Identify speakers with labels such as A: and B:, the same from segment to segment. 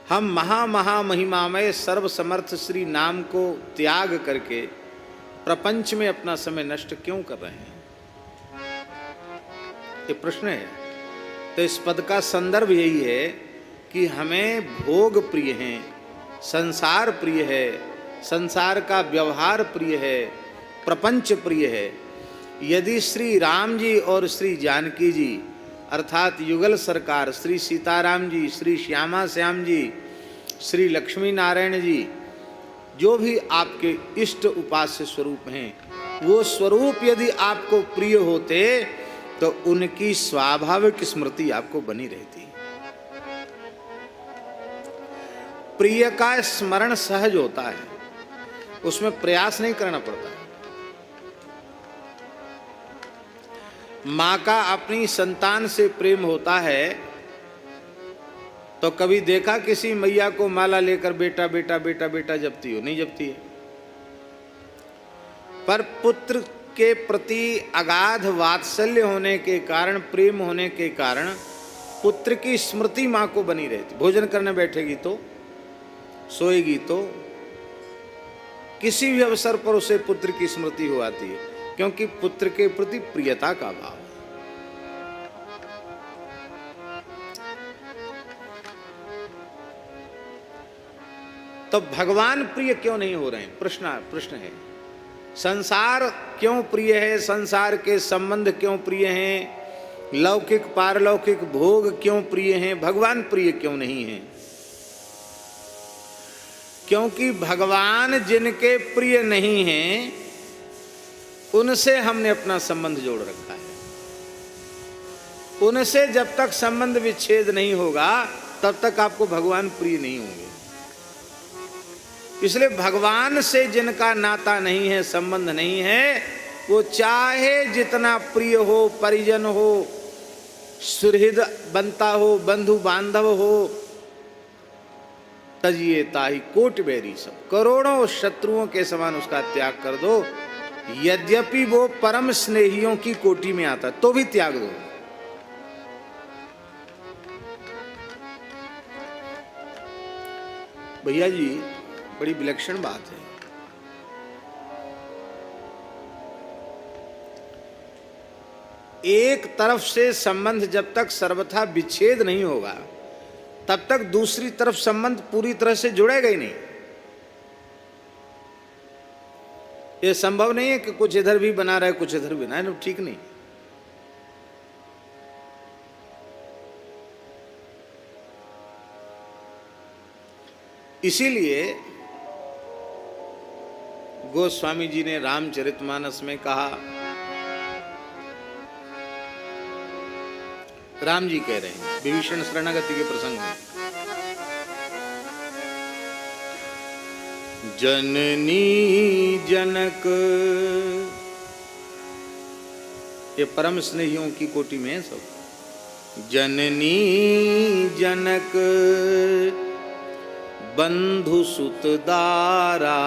A: हम महिमामय सर्वसमर्थ श्री नाम को त्याग करके प्रपंच में अपना समय नष्ट क्यों कर रहे हैं? ये प्रश्न है। तो इस पद का संदर्भ यही है कि हमें भोग प्रिय हैं, संसार प्रिय है, संसार का व्यवहार प्रिय है, प्रपंच प्रिय है। यदि श्री राम जी और श्री जानकी जी अर्थात युगल सरकार, श्री सीताराम जी, श्री श्यामा श्याम जी, श्री लक्ष्मी नारायण जी, जो भी आपके इष्ट उपास्य स्वरूप हैं, वो स्वरूप यदि आपको प्रिय होते तो उनकी स्वाभाविक स्मृति आपको बनी रहती। प्रिय का स्मरण सहज होता है, उसमें प्रयास नहीं करना पड़ता है। माँ का अपनी संतान से प्रेम होता है तो कभी देखा किसी मैया को माला लेकर बेटा बेटा बेटा बेटा जपती हो? नहीं जपती है। पर पुत्र के प्रति अगाध वात्सल्य होने के कारण, प्रेम होने के कारण पुत्र की स्मृति माँ को बनी रहती। भोजन करने बैठेगी तो, सोएगी तो, किसी भी अवसर पर उसे पुत्र की स्मृति हो आती है, क्योंकि पुत्र के प्रति प्रियता का भाव है। तो भगवान प्रिय क्यों नहीं हो रहे हैं? प्रश्न है। संसार क्यों प्रिय है? संसार के संबंध क्यों प्रिय हैं? लौकिक पारलौकिक भोग क्यों प्रिय हैं? भगवान प्रिय क्यों नहीं है? क्योंकि भगवान जिनके प्रिय नहीं हैं, उनसे हमने अपना संबंध जोड़ रखा है। उनसे जब तक संबंध विच्छेद नहीं होगा तब तक आपको भगवान प्रिय नहीं होंगे। इसलिए भगवान से जिनका नाता नहीं है, संबंध नहीं है, वो चाहे जितना प्रिय हो, परिजन हो, सुहृद बनता हो, बंधु बांधव हो, तजिए ताही कोट बेरी सब, करोड़ों शत्रुओं के समान उसका त्याग कर दो। यद्यपि वो परम स्नेहियों की कोटि में आता तो भी त्याग दो। भैया जी, बड़ी विलक्षण बात है। एक तरफ से संबंध जब तक सर्वथा विच्छेद नहीं होगा तब तक दूसरी तरफ संबंध पूरी तरह से जुड़ेगा ही नहीं। यह संभव नहीं है कि कुछ इधर भी बना रहे कुछ इधर भी ना, ठीक नहीं। इसीलिए गोस्वामी जी ने रामचरितमानस में कहा, राम जी कह रहे हैं विभीषण शरणागति के प्रसंग में, जननी जनक, ये परम स्नेहियों की कोटि में है सब। जननी जनक बंधु सुत दारा,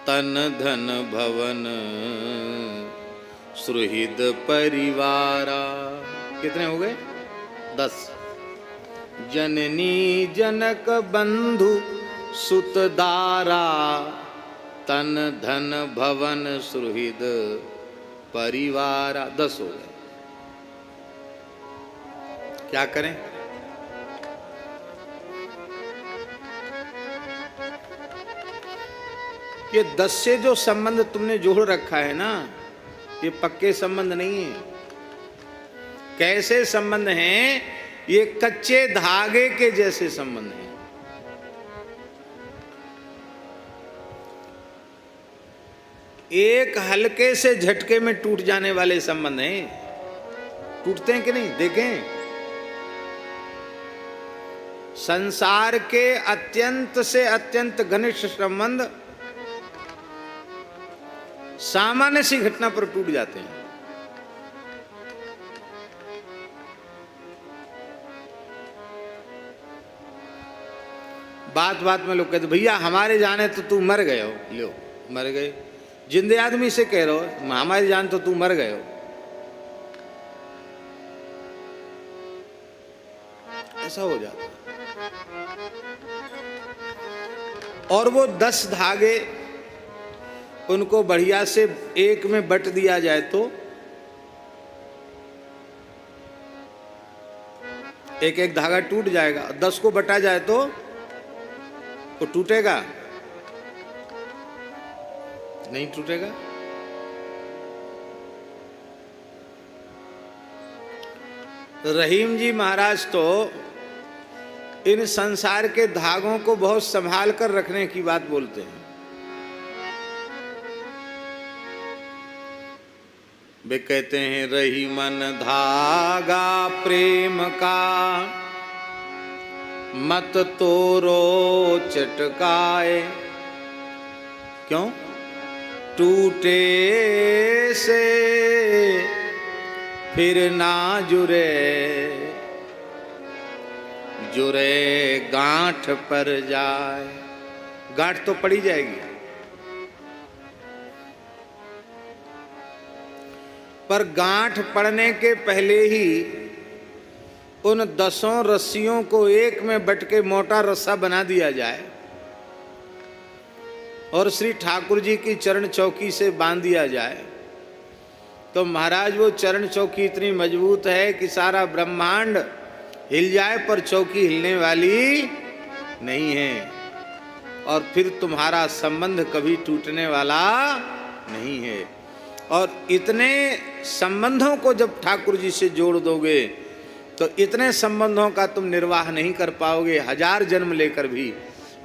A: तन धन भवन सुहृद परिवारा। कितने हो गए? 10। जननी जनक बंधु सुत दारा, तन धन भवन सुहृद परिवारा। 10 हो गए। क्या करें? ये 10 से जो संबंध तुमने जोड़ रखा है ना, ये पक्के संबंध नहीं है। कैसे संबंध हैं? ये कच्चे धागे के जैसे संबंध हैं। एक हल्के से झटके में टूट जाने वाले संबंध हैं। टूटते हैं कि नहीं? देखें, संसार के अत्यंत से अत्यंत घनिष्ठ संबंध सामान्य सी घटना पर टूट जाते हैं। बात बात में लोग कहते भैया हमारे जाने तो तू मर गए हो। लो, मर गए। जिंदे आदमी से कह रहे हो हमारी जान तो तू मर गए हो। ऐसा हो जाता है। और वो 10 धागे उनको बढ़िया से एक में बट दिया जाए तो एक एक धागा टूट जाएगा, 10 को बटा जाए तो वो टूटेगा नहीं? टूटेगा। रहीम जी महाराज तो इन संसार के धागों को बहुत संभाल कर रखने की बात बोलते हैं। वे कहते हैं रही मन धागा प्रेम का, मत तोरो चटकाए। क्यों? टूटे से फिर ना जुरे, जुरे गांठ पर जाए। गांठ तो पड़ी जाएगी, पर गांठ पड़ने के पहले ही उन 10 रस्सियों को एक में बट के मोटा रस्सा बना दिया जाए और श्री ठाकुर जी की चरण चौकी से बांध दिया जाए, तो महाराज वो चरण चौकी इतनी मजबूत है कि सारा ब्रह्मांड हिल जाए पर चौकी हिलने वाली नहीं है, और फिर तुम्हारा संबंध कभी टूटने वाला नहीं है। और इतने संबंधों को जब ठाकुर जी से जोड़ दोगे तो इतने संबंधों का तुम निर्वाह नहीं कर पाओगे 1000 जन्म लेकर भी,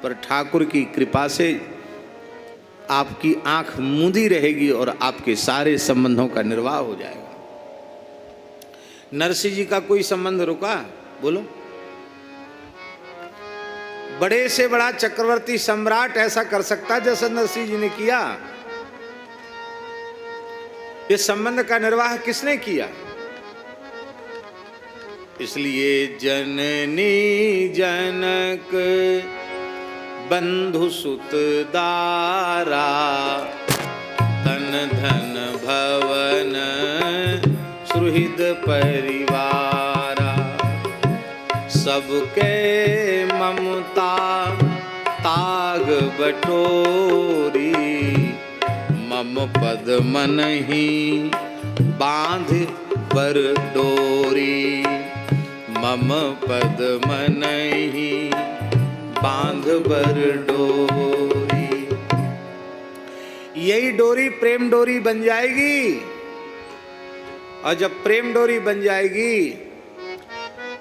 A: पर ठाकुर की कृपा से आपकी आंख मूंदी रहेगी और आपके सारे संबंधों का निर्वाह हो जाएगा। नरसिंह जी का कोई संबंध रुका? बोलो। बड़े से बड़ा चक्रवर्ती सम्राट ऐसा कर सकता जैसा नरसिंह जी ने किया? इस संबंध का निर्वाह किसने किया? इसलिए जननी जनक बंधु सुत दारा, तन धन भवन सुहृद परिवारा, सबके ममता ताग बटोरी, मम पद मनहि बांध बर डोरी, मम पद मनहि बांध बर डोरी। यही डोरी प्रेम डोरी बन जाएगी, और जब प्रेम डोरी बन जाएगी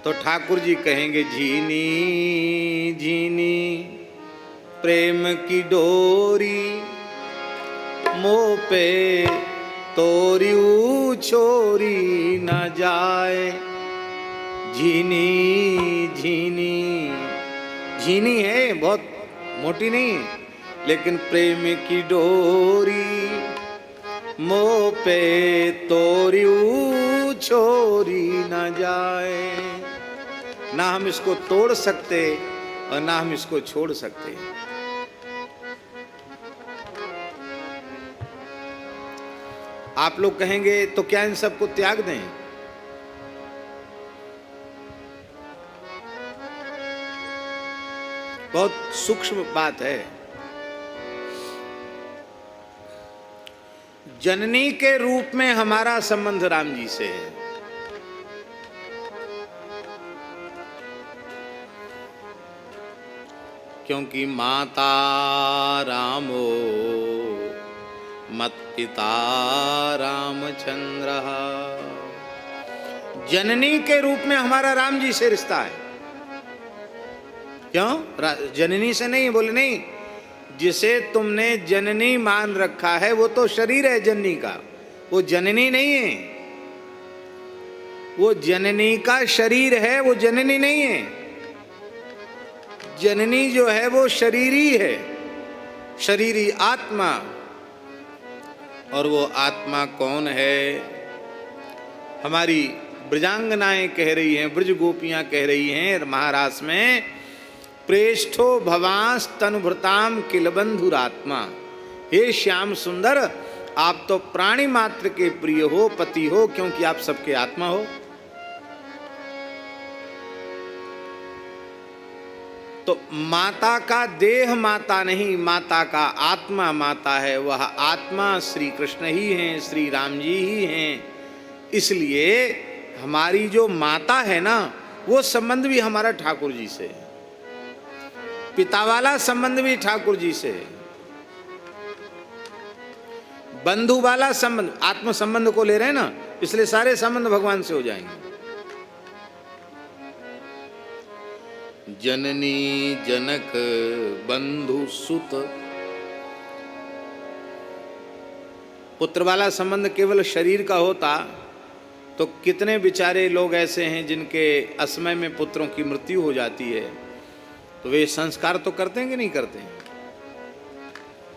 A: तो ठाकुर जी कहेंगे झीनी झीनी प्रेम की डोरी, मोह पे तोरी छोरी न जाए। झीनी झीनी, झीनी है, बहुत मोटी नहीं, लेकिन प्रेम की डोरी, मोह पे तोरी छोरी न जाए। ना हम इसको तोड़ सकते और ना हम इसको छोड़ सकते। आप लोग कहेंगे तो क्या इन सबको त्याग दें? बहुत सूक्ष्म बात है। जननी के रूप में हमारा संबंध राम जी से है। क्योंकि माता रामो मत पिता रामचंद्र, जननी के रूप में हमारा राम जी से रिश्ता है। क्यों? जननी से नहीं, बोले नहीं, जिसे तुमने जननी मान रखा है वो तो शरीर है जननी का, वो जननी नहीं है। वो जननी का शरीर है, वो जननी नहीं है। जननी जो है वो शरीरी है, शरीरी आत्मा। और वो आत्मा कौन है? हमारी ब्रजांगनाएं कह रही हैं, ब्रज गोपियां कह रही हैं महारास में, प्रेष्ठो भवांस तनुभृताम किलबंधुरात्मा। हे श्याम सुंदर, आप तो प्राणी मात्र के प्रिय हो, पति हो, क्योंकि आप सबके आत्मा हो। तो माता का देह माता नहीं, माता का आत्मा माता है। वह आत्मा श्री कृष्ण ही हैं, श्री राम जी ही हैं। इसलिए हमारी जो माता है ना, वो संबंध भी हमारा ठाकुर जी से है, पिता वाला संबंध भी ठाकुर जी से है, बंधु वाला संबंध, आत्म संबंध को ले रहे हैं ना, इसलिए सारे संबंध भगवान से हो जाएंगे। जननी जनक बंधु सुत, पुत्र वाला संबंध केवल शरीर का होता तो कितने बेचारे लोग ऐसे हैं जिनके असमय में पुत्रों की मृत्यु हो जाती है, तो वे संस्कार तो करते हैं कि नहीं करते हैं?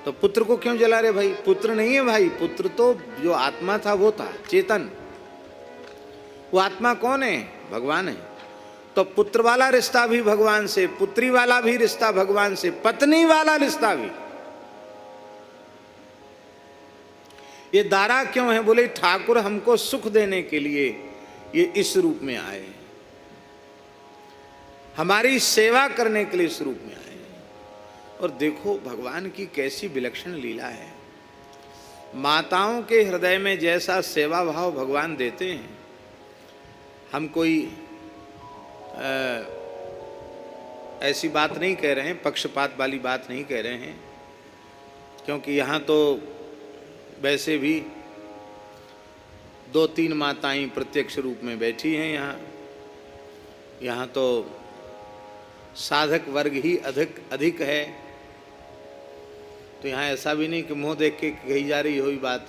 A: तो पुत्र को क्यों जला रहे भाई? पुत्र नहीं है भाई, पुत्र तो जो आत्मा था वो था, चेतन। वो आत्मा कौन है? भगवान है। तो पुत्र वाला रिश्ता भी भगवान से, पुत्री वाला भी रिश्ता भगवान से, पत्नी वाला रिश्ता भी। ये दारा क्यों है? बोले ठाकुर हमको सुख देने के लिए ये इस रूप में आए, हमारी सेवा करने के लिए इस रूप में आए। और देखो भगवान की कैसी विलक्षण लीला है। माताओं के हृदय में जैसा सेवा भाव भगवान देते हैं, हम कोई ऐसी बात नहीं कह रहे हैं, पक्षपात वाली बात नहीं कह रहे हैं, क्योंकि यहाँ तो वैसे भी 2-3 माताएं प्रत्यक्ष रूप में बैठी हैं। यहाँ तो साधक वर्ग ही अधिक है। तो यहाँ ऐसा भी नहीं कि मुंह देख के कही जा रही हो बात।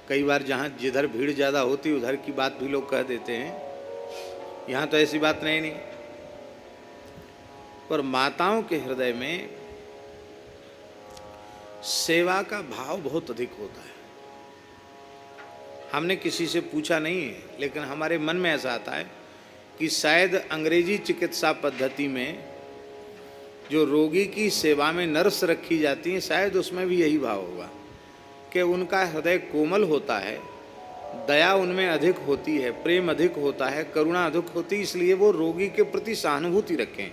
A: कई बार जहाँ जिधर भीड़ ज़्यादा होती उधर की बात भी लोग कह देते हैं। यहाँ तो ऐसी बात नहीं। पर माताओं के हृदय में सेवा का भाव बहुत अधिक होता है। हमने किसी से पूछा नहीं है, लेकिन हमारे मन में ऐसा आता है कि शायद अंग्रेजी चिकित्सा पद्धति में जो रोगी की सेवा में नर्स रखी जाती हैं, शायद उसमें भी यही भाव होगा कि उनका हृदय कोमल होता है, दया उनमें अधिक होती है, प्रेम अधिक होता है, करुणा अधिक होती है, इसलिए वो रोगी के प्रति सहानुभूति रखें।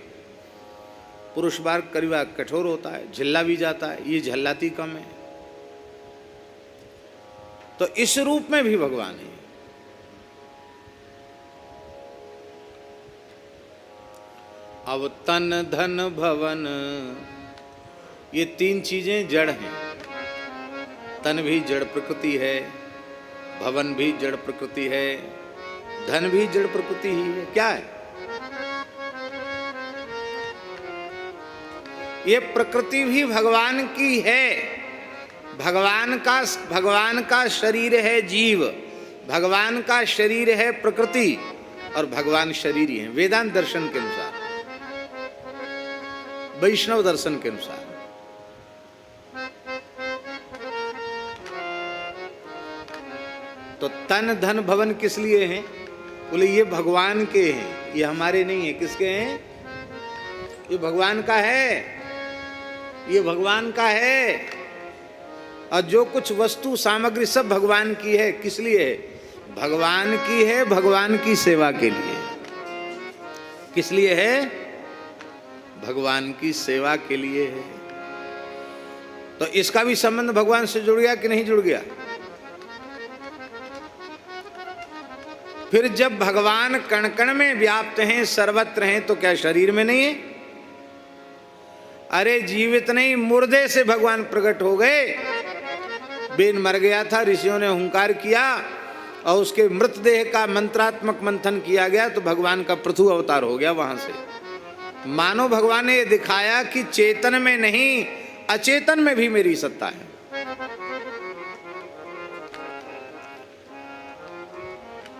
A: पुरुष वर्ग करीब कठोर होता है, झल्ला भी जाता है, ये झल्लाती कम है। तो इस रूप में भी भगवान है। अब तन धन भवन, ये 3 चीजें जड़ हैं। तन भी जड़ प्रकृति है, भवन भी जड़ प्रकृति है, धन भी जड़ प्रकृति ही है। क्या है ये? प्रकृति भी भगवान की है। भगवान का शरीर है जीव, भगवान का शरीर है प्रकृति, और भगवान शरीर ही है वेदांत दर्शन के अनुसार, वैष्णव दर्शन के अनुसार। तो तन धन भवन किस लिए हैं? बोले ये भगवान के हैं, ये हमारे नहीं है। किसके हैं? ये भगवान का है, ये भगवान का है। और जो कुछ वस्तु सामग्री सब भगवान की है। किस लिए है? भगवान की है, भगवान की सेवा के लिए। किस लिए है? भगवान की सेवा के लिए है। तो इसका भी संबंध भगवान से जुड़ गया कि नहीं जुड़ गया? फिर जब भगवान कण कण में व्याप्त हैं, सर्वत्र हैं, तो क्या शरीर में नहीं है? अरे जीवित नहीं, मुर्दे से भगवान प्रकट हो गए। बेन मर गया था, ऋषियों ने हुंकार किया और उसके मृतदेह का मंत्रात्मक मंथन किया गया, तो भगवान का पृथु अवतार हो गया वहां से। मानो भगवान ने ये दिखाया कि चेतन में नहीं, अचेतन में भी मेरी सत्ता है।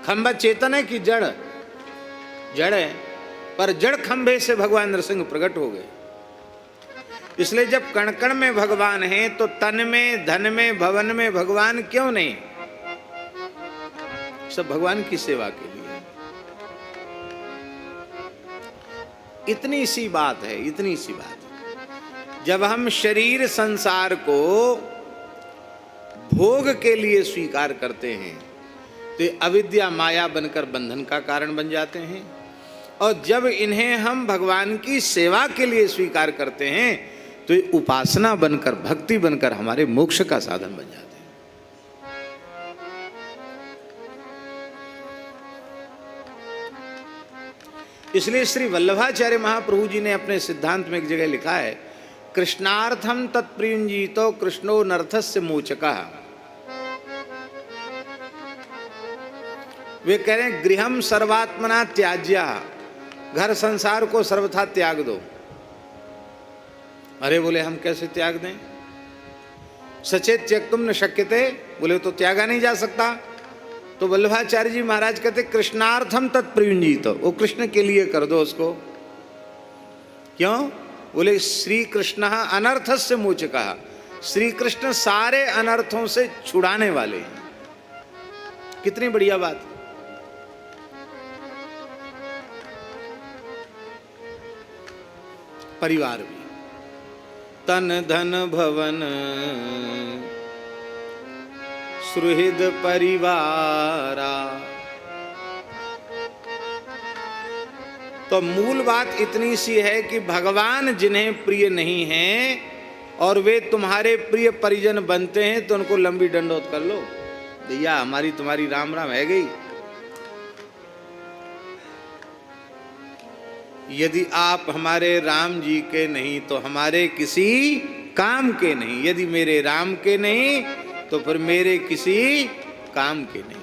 A: खंभा चेतन है कि जड़? जड़ है, पर जड़ खंभे से भगवान नरसिंह प्रकट हो गए। इसलिए जब कण कण में भगवान है, तो तन में, धन में, भवन में भगवान क्यों नहीं? सब भगवान की सेवा के लिए। इतनी सी बात है, इतनी सी बात है। जब हम शरीर संसार को भोग के लिए स्वीकार करते हैं, तो अविद्या माया बनकर बंधन का कारण बन जाते हैं। और जब इन्हें हम भगवान की सेवा के लिए स्वीकार करते हैं तो ये उपासना बनकर, भक्ति बनकर हमारे मोक्ष का साधन बन जाते हैं। इसलिए श्री वल्लभाचार्य महाप्रभु जी ने अपने सिद्धांत में एक जगह लिखा है, कृष्णार्थम तत्प्रियुंजीतो कृष्णो नर्थस्य मोचकः। वे कह रहे हैं गृहम सर्वात्मना त्याज्या, घर संसार को सर्वथा त्याग दो। अरे बोले हम कैसे त्याग दें? सचेत त्यक्तुम न शक्यते, बोले तो त्यागा नहीं जा सकता। तो वल्लभाचार्य जी महाराज कहते कृष्णार्थम तत्प्रियुंजीतो, वो कृष्ण के लिए कर दो उसको। क्यों? बोले श्री कृष्ण अनर्थस्य मोचकः, श्री कृष्ण सारे अनर्थों से छुड़ाने वाले हैं। कितनी बढ़िया बात। परिवार भी, तन धन भवन सुहृद परिवारा। तो मूल बात इतनी सी है कि भगवान जिन्हें प्रिय नहीं है और वे तुम्हारे प्रिय परिजन बनते हैं तो उनको लंबी दंडोत कर लो, भैया हमारी तुम्हारी राम राम है गई। यदि आप हमारे राम जी के नहीं तो हमारे किसी काम के नहीं, यदि मेरे राम के नहीं तो फिर मेरे किसी काम के नहीं।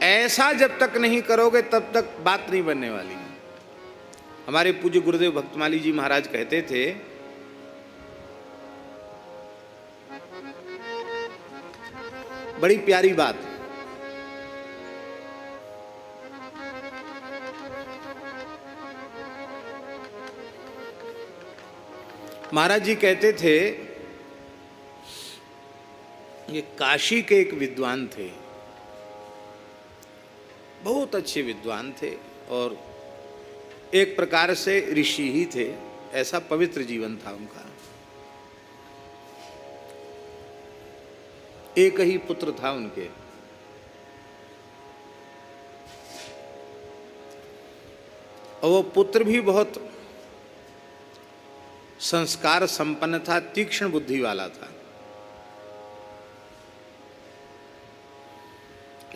A: ऐसा जब तक नहीं करोगे तब तक बात नहीं बनने वाली। हमारे पूज्य गुरुदेव भक्तमाली जी महाराज कहते थे, बड़ी प्यारी बात। महाराज जी कहते थे, ये काशी के एक विद्वान थे, बहुत अच्छे विद्वान थे और एक प्रकार से ऋषि ही थे, ऐसा पवित्र जीवन था उनका। एक ही पुत्र था उनके। और वो पुत्र भी बहुत संस्कार संपन्न था, तीक्ष्ण बुद्धि वाला था।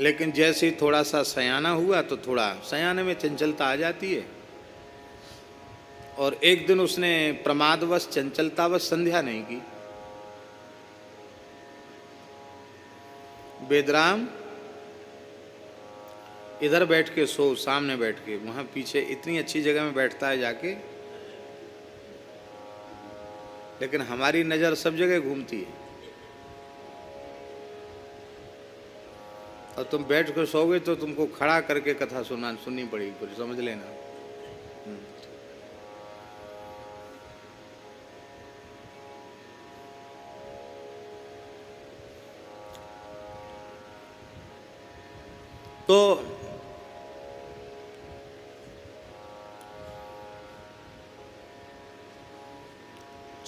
A: लेकिन जैसे ही थोड़ा सा सयाना हुआ तो थोड़ा सयाने में चंचलता आ जाती है। और एक दिन उसने प्रमादवश, चंचलतावश संध्या नहीं की। बेदराम इधर बैठ के सो, सामने बैठ के, वहां पीछे इतनी अच्छी जगह में बैठता है जाके, लेकिन हमारी नजर सब जगह घूमती है। और तुम बैठ कर सोओगे तो तुमको खड़ा करके कथा सुननी पड़ेगी पूरी, समझ लेना। तो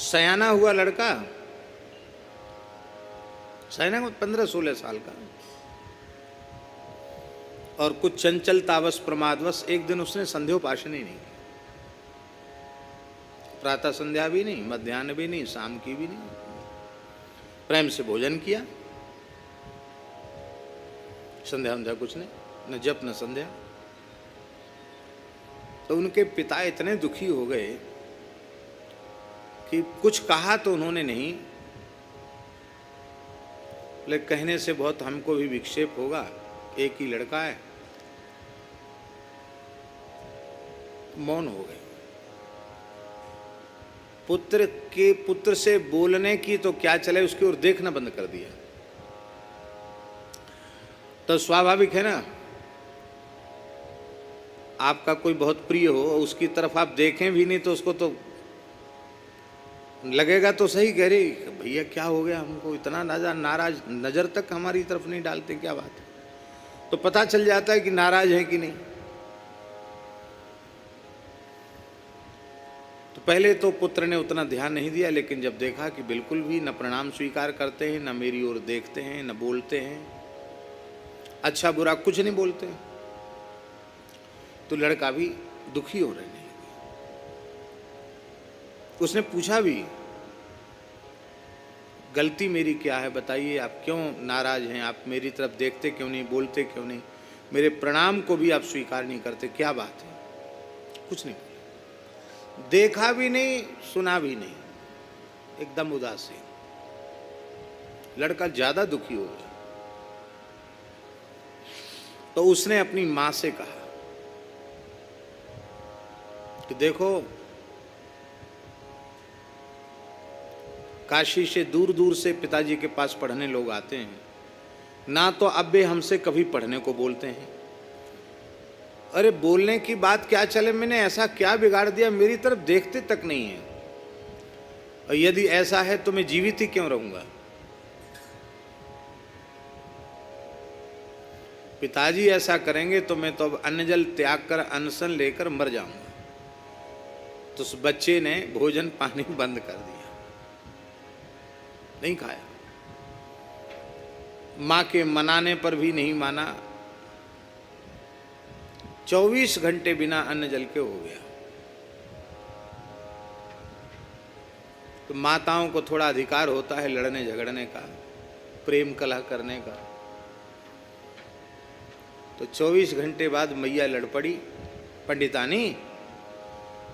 A: सयाना हुआ लड़का, सयाना 15-16 साल का, और कुछ चंचलतावश प्रमादवश एक दिन उसने संध्योपासन ही नहीं की। प्रातः संध्या भी नहीं, मध्याह्न भी नहीं, शाम की भी नहीं। प्रेम से भोजन किया, संध्या कुछ नहीं, न जप न संध्या। तो उनके पिता इतने दुखी हो गए कि कुछ कहा तो उन्होंने नहीं, लेकिन कहने से बहुत हमको भी विक्षेप होगा, एक ही लड़का है। मौन हो गए। पुत्र से बोलने की तो क्या चले, उसकी ओर देखना बंद कर दिया। तो स्वाभाविक है ना, आपका कोई बहुत प्रिय हो, उसकी तरफ आप देखें भी नहीं तो उसको तो लगेगा तो सही, कह रही भैया क्या हो गया, हमको इतना नाराज, नजर तक हमारी तरफ नहीं डालते, क्या बात है। तो पता चल जाता है कि नाराज है कि नहीं। तो पहले तो पुत्र ने उतना ध्यान नहीं दिया, लेकिन जब देखा कि बिल्कुल भी न प्रणाम स्वीकार करते हैं, न मेरी ओर देखते हैं, न बोलते हैं, अच्छा बुरा कुछ नहीं बोलते हैं, तो लड़का भी दुखी हो रहने लगा। उसने पूछा भी, गलती मेरी क्या है बताइए, आप क्यों नाराज हैं, आप मेरी तरफ देखते क्यों नहीं, बोलते क्यों नहीं, मेरे प्रणाम को भी आप स्वीकार नहीं करते, क्या बात है? कुछ नहीं, देखा भी नहीं, सुना भी नहीं, एकदम उदासीन। लड़का ज्यादा दुखी हो गया। तो उसने अपनी मां से कहा कि देखो, काशी से दूर दूर से पिताजी के पास पढ़ने लोग आते हैं, ना तो अब वे हमसे कभी पढ़ने को बोलते हैं। अरे बोलने की बात क्या चले, मैंने ऐसा क्या बिगाड़ दिया, मेरी तरफ देखते तक नहीं है, और यदि ऐसा है तो मैं जीवित ही क्यों रहूंगा। पिताजी ऐसा करेंगे तो मैं तो अब अन्न जल त्याग कर अनशन लेकर मर जाऊंगा। तो उस बच्चे ने भोजन पानी बंद कर दिया, नहीं खाया। मां के मनाने पर भी नहीं माना। 24 घंटे बिना अन्न जल के हो गया। तो माताओं को थोड़ा अधिकार होता है लड़ने झगड़ने का, प्रेम कलह करने का। तो 24 घंटे बाद मैया लड़ पड़ी पंडितानी।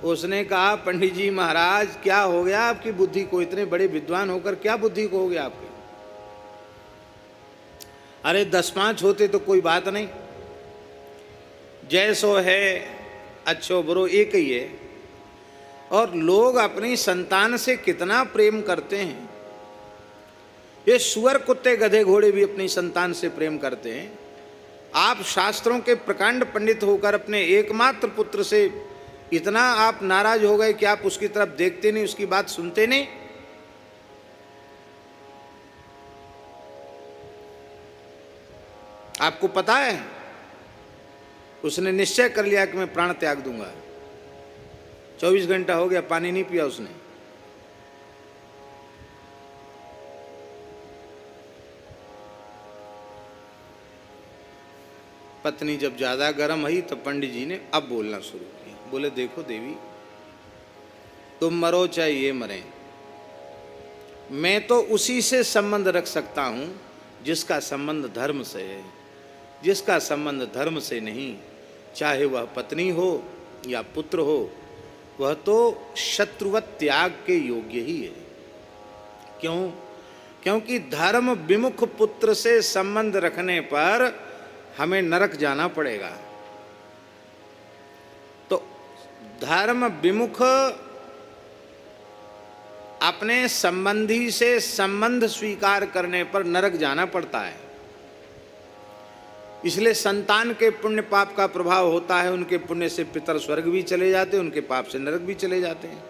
A: उसने कहा, पंडित जी महाराज क्या हो गया आपकी बुद्धि को, इतने बड़े विद्वान होकर क्या बुद्धि को हो गया आपके? अरे 10-5 होते तो कोई बात नहीं, जैसो है अच्छो बुरो एक ही है। और लोग अपनी संतान से कितना प्रेम करते हैं। ये सुअर कुत्ते गधे घोड़े भी अपनी संतान से प्रेम करते हैं। आप शास्त्रों के प्रकांड पंडित होकर अपने एकमात्र पुत्र से इतना आप नाराज हो गए कि आप उसकी तरफ देखते नहीं, उसकी बात सुनते नहीं। आपको पता है, उसने निश्चय कर लिया कि मैं प्राण त्याग दूंगा। 24 घंटा हो गया, पानी नहीं पिया उसने। पत्नी जब ज्यादा गर्म हुई तो पंडित जी ने अब बोलना शुरू किया। बोले, देखो देवी, तुम मरो चाहे ये मरे, मैं तो उसी से संबंध रख सकता हूं जिसका संबंध धर्म से है। जिसका संबंध धर्म से नहीं, चाहे वह पत्नी हो या पुत्र हो, वह तो शत्रुवत त्याग के योग्य ही है। क्यों? क्योंकि धर्म विमुख पुत्र से संबंध रखने पर हमें नरक जाना पड़ेगा। तो धर्म विमुख अपने संबंधी से संबंध स्वीकार करने पर नरक जाना पड़ता है। इसलिए संतान के पुण्य पाप का प्रभाव होता है। उनके पुण्य से पितर स्वर्ग भी चले जाते हैं, उनके पाप से नरक भी चले जाते हैं।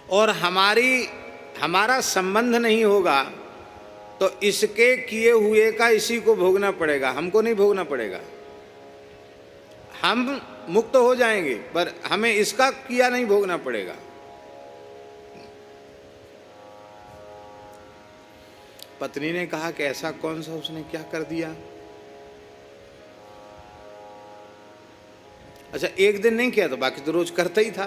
A: और हमारा संबंध नहीं होगा तो इसके किए हुए का इसी को भोगना पड़ेगा, हमको नहीं भोगना पड़ेगा। हम मुक्त हो जाएंगे पर हमें इसका किया नहीं भोगना पड़ेगा। पत्नी ने कहा कि ऐसा कौन सा उसने क्या कर दिया? अच्छा, एक दिन नहीं किया तो बाकी तो रोज करता ही था।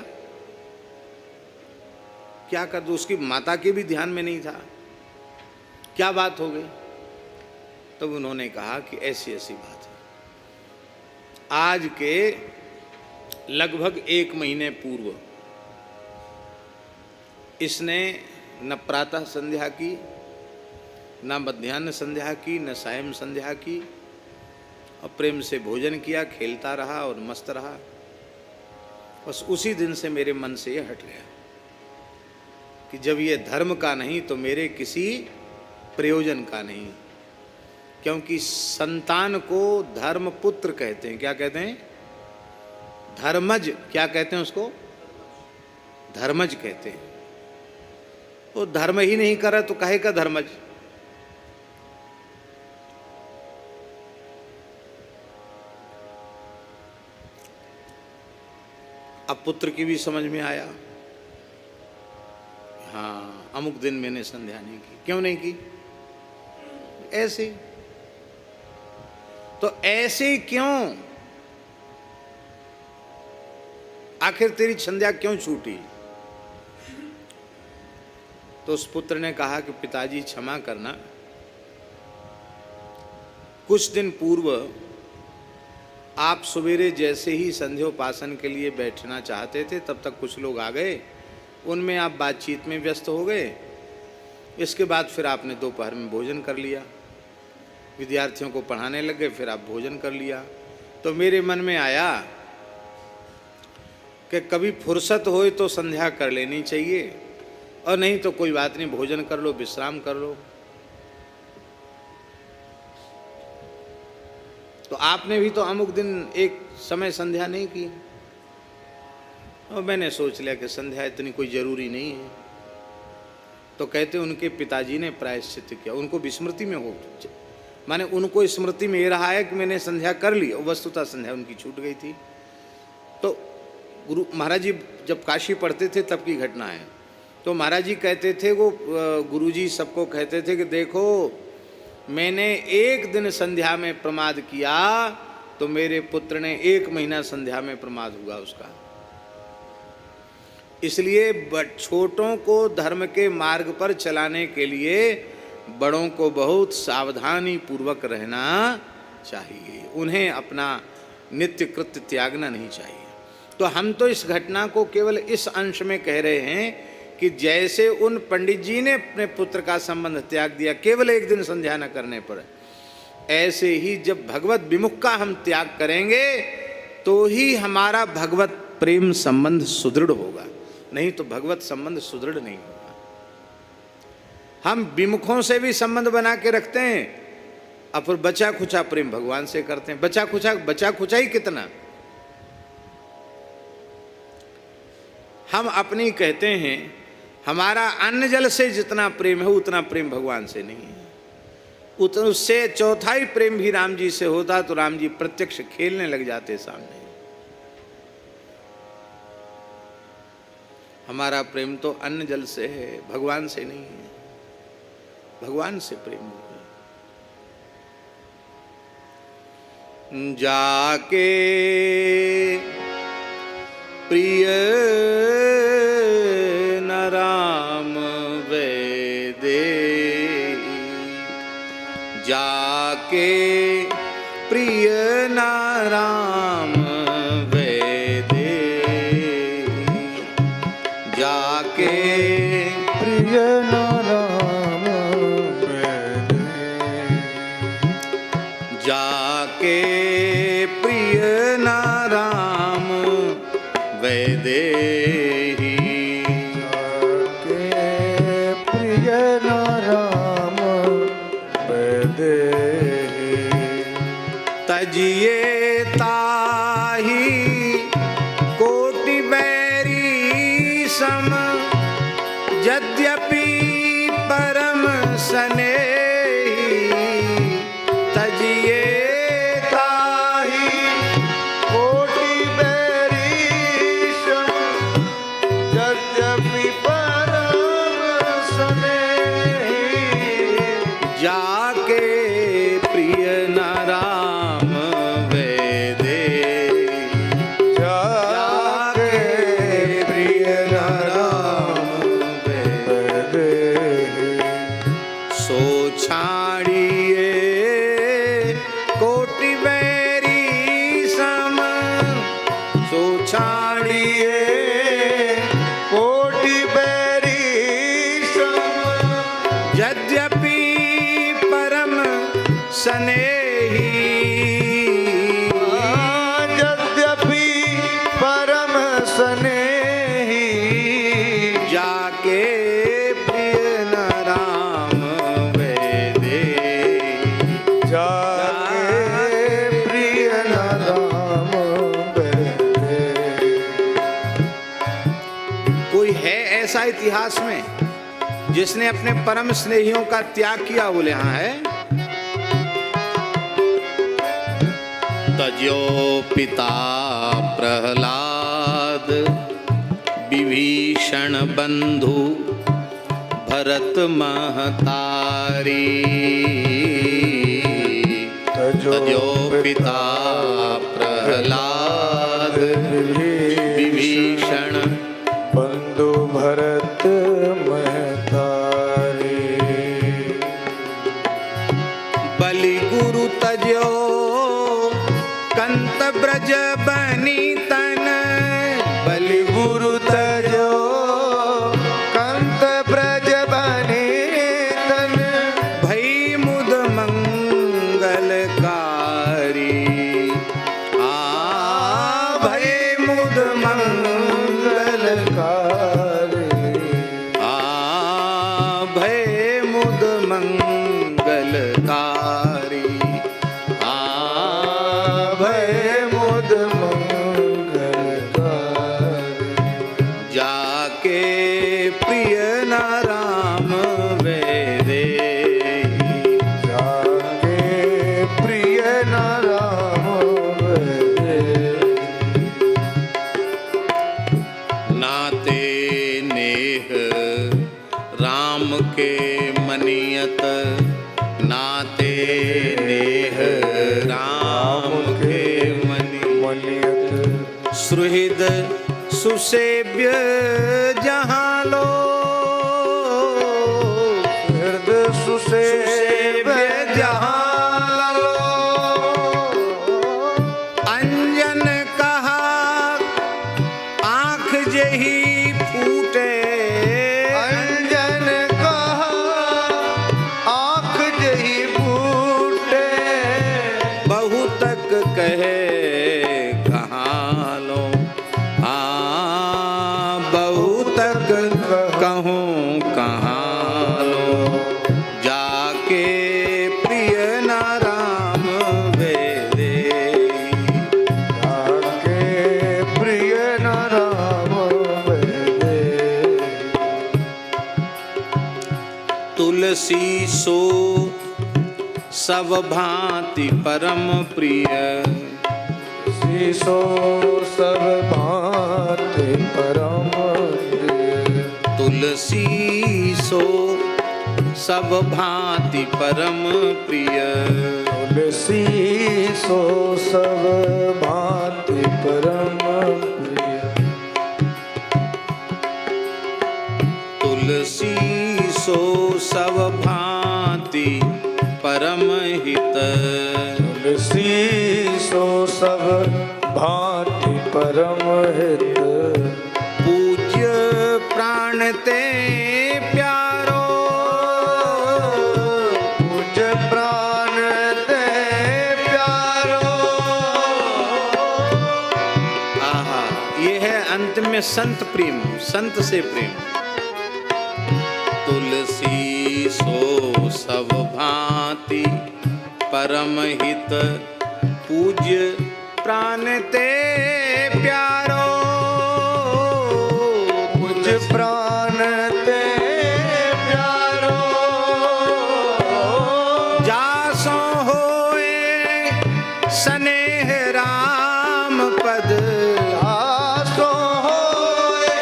A: क्या कर दो, उसकी माता के भी ध्यान में नहीं था। क्या बात हो गई? तब उन्होंने कहा कि ऐसी ऐसी बात है। आज के लगभग 1 महीने पूर्व इसने न प्रातः संध्या की, न मध्याह्न संध्या की, न सायं संध्या की, और प्रेम से भोजन किया, खेलता रहा और मस्त रहा। बस उसी दिन से मेरे मन से ये हट गया कि जब ये धर्म का नहीं तो मेरे किसी प्रयोजन का नहीं। क्योंकि संतान को धर्म पुत्र कहते हैं। क्या कहते हैं? धर्मज। क्या कहते हैं उसको? धर्मज कहते हैं। वो धर्म ही नहीं कर रहा तो काहे का धर्मज? अब पुत्र की भी समझ में आया, हाँ अमुक दिन मैंने संध्या नहीं की। क्यों नहीं की? ऐसे। तो ऐसे क्यों? आखिर तेरी संध्या क्यों छूटी? तो उस पुत्र ने कहा कि पिताजी क्षमा करना, कुछ दिन पूर्व आप सवेरे जैसे ही संध्योपासन के लिए बैठना चाहते थे, तब तक कुछ लोग आ गए, उनमें आप बातचीत में व्यस्त हो गए। इसके बाद फिर आपने दोपहर में भोजन कर लिया, विद्यार्थियों को पढ़ाने लगे, फिर आप भोजन कर लिया। तो मेरे मन में आया कि कभी फुर्सत होए तो संध्या कर लेनी चाहिए, और नहीं तो कोई बात नहीं, भोजन कर लो, विश्राम कर लो। तो आपने भी तो अमुक दिन एक समय संध्या नहीं की, और मैंने सोच लिया कि संध्या इतनी कोई जरूरी नहीं है। तो कहते उनके पिताजी ने प्रायश्चित किया, उनको विस्मृति में हो, माने उनको स्मृति में ये रहा है कि मैंने संध्या कर ली, और वस्तुतः संध्या उनकी छूट गई थी। तो गुरु महाराज जी जब काशी पढ़ते थे तब की घटना है। तो महाराज जी कहते थे, वो गुरुजी सबको कहते थे कि देखो, मैंने एक दिन संध्या में प्रमाद किया तो मेरे पुत्र ने 1 महीना संध्या में प्रमाद हुआ उसका। इसलिए छोटों को धर्म के मार्ग पर चलाने के लिए बड़ों को बहुत सावधानी पूर्वक रहना चाहिए, उन्हें अपना नित्य कृत्य त्यागना नहीं चाहिए। तो हम तो इस घटना को केवल इस अंश में कह रहे हैं कि जैसे उन पंडित जी ने अपने पुत्र का संबंध त्याग दिया केवल एक दिन संध्या न करने पर, ऐसे ही जब भगवत विमुख का हम त्याग करेंगे तो ही हमारा भगवत प्रेम संबंध सुदृढ़ होगा, नहीं तो भगवत संबंध सुदृढ़ नहीं होगा। हम विमुखों से भी संबंध बना के रखते हैं, और फिर बचा खुचा प्रेम भगवान से करते हैं। बचा खुचा ही कितना, हम अपनी कहते हैं हमारा अन्न जल से जितना प्रेम है उतना प्रेम भगवान से नहीं है। उससे चौथाई प्रेम भी राम जी से होता तो राम जी प्रत्यक्ष खेलने लग जाते सामने। हमारा प्रेम तो अन्न जल से है, भगवान से नहीं है। भगवान से प्रेम हो गया। जाके प्रिय न राम वेदे, जाके प्रिय न राम वेदे, जाके
B: प्रिय न राम वेदे,
A: जाके प्रिय न राम वेदे,
B: जाके प्रिय न राम वेदे,
A: तजिए ताही कोटि बैरी सम, यद्यपि परम स्नेही, तजिए
B: ताहि कोटि बैरीशम, यद्यपि परम स्नेही,
A: जाके प्रिय न राम वेदे,
B: जाके प्रिय न राम वेदे,
A: सो छाड़िए कोटि बैरी सम, सो छाड़िए
B: कोटि बैरीशम,
A: यद्यपि परम स्नेही,
B: यद्यपि परम स्नेही,
A: जाके प्रिय न राम वेदे,
B: जाके प्रिय न राम वेदे।
A: कोई है ऐसा इतिहास में जिसने अपने परम स्नेहियों का त्याग किया? बोले हाँ है। तजो पिता प्रहलाद, विभीषण बंधु भरत महतारी, तजो पिता प्रहलाद विभीषण
B: बंधु भरत महतारी।
A: बलि गुरु तजो कंत ब्रज बनी तन। बलि
B: गुरु तजो कंत ब्रज बने तन।
A: भई मुद मंगलकारी। भय मुद
B: मंगलकारी।
A: भय मुद मंगलकारी।
B: भय मुद मंगलकारी।
A: जाके प्रिय न राम वेदे।
B: जाके प्रिय न राम वेदे।
A: नाते नेह राम के मनियत। नाते नेह राम के
B: मनियत।
A: सुहृद सुसेव्य जहाँ लो।
B: हृदय सुसेव्य जहाँ लो।
A: अंजन कहा आँख जही फूटे।
B: अंजन कहा आँख जही फूटे।
A: बहुतक कहे कहाँ लो। बहुतक कहूँ कहाँ लो। जाके प्रिय न राम वेदे।
B: जाके प्रिय न राम वेदे।
A: तुलसी सो सब भांति परम प्रिय।
B: शीशो सब भांति परम प्रिय।
A: तुलसी सो सब भांति परम प्रिय।
B: तुलसी सो सब भांति परम प्रिय।
A: तुलसी सो सब भांति परम हित।
B: तुलसी सो सब भांति परम हित।
A: पूज्य प्राण ते प्यारो।
B: पूज्य प्राण ते प्यारो।
A: आहा, ये है अंत में संत प्रेम, संत से प्रेम। तुलसी सो सब भांति परम हित। पूज्य प्राण ते प्यारो।
B: पूज्य प्राण ते प्यारो।
A: जासो होए स्नेह राम पद।
B: आसो होए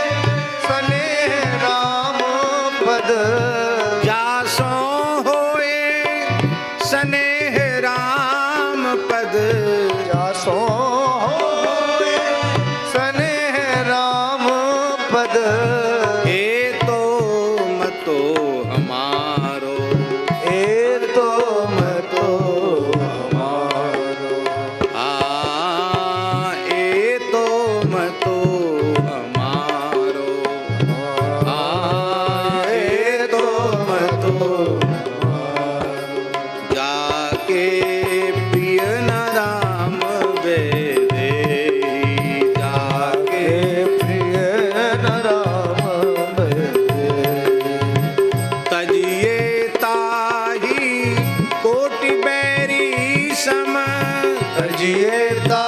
B: स्नेह राम पद।
A: जासो होए स्नेह राम पद।
B: जासो होए स्नेह राम पद।
A: हे तो मतो हमारो।
B: ए तो मतो हमारो।
A: ए तो मतो हमारो। ए तो मतो जाके प्रिय न राम वेदे। जाके
B: प्रिय न राम वेदे।
A: तजिए ताही कोटि बैरी सम।
B: तजिए ता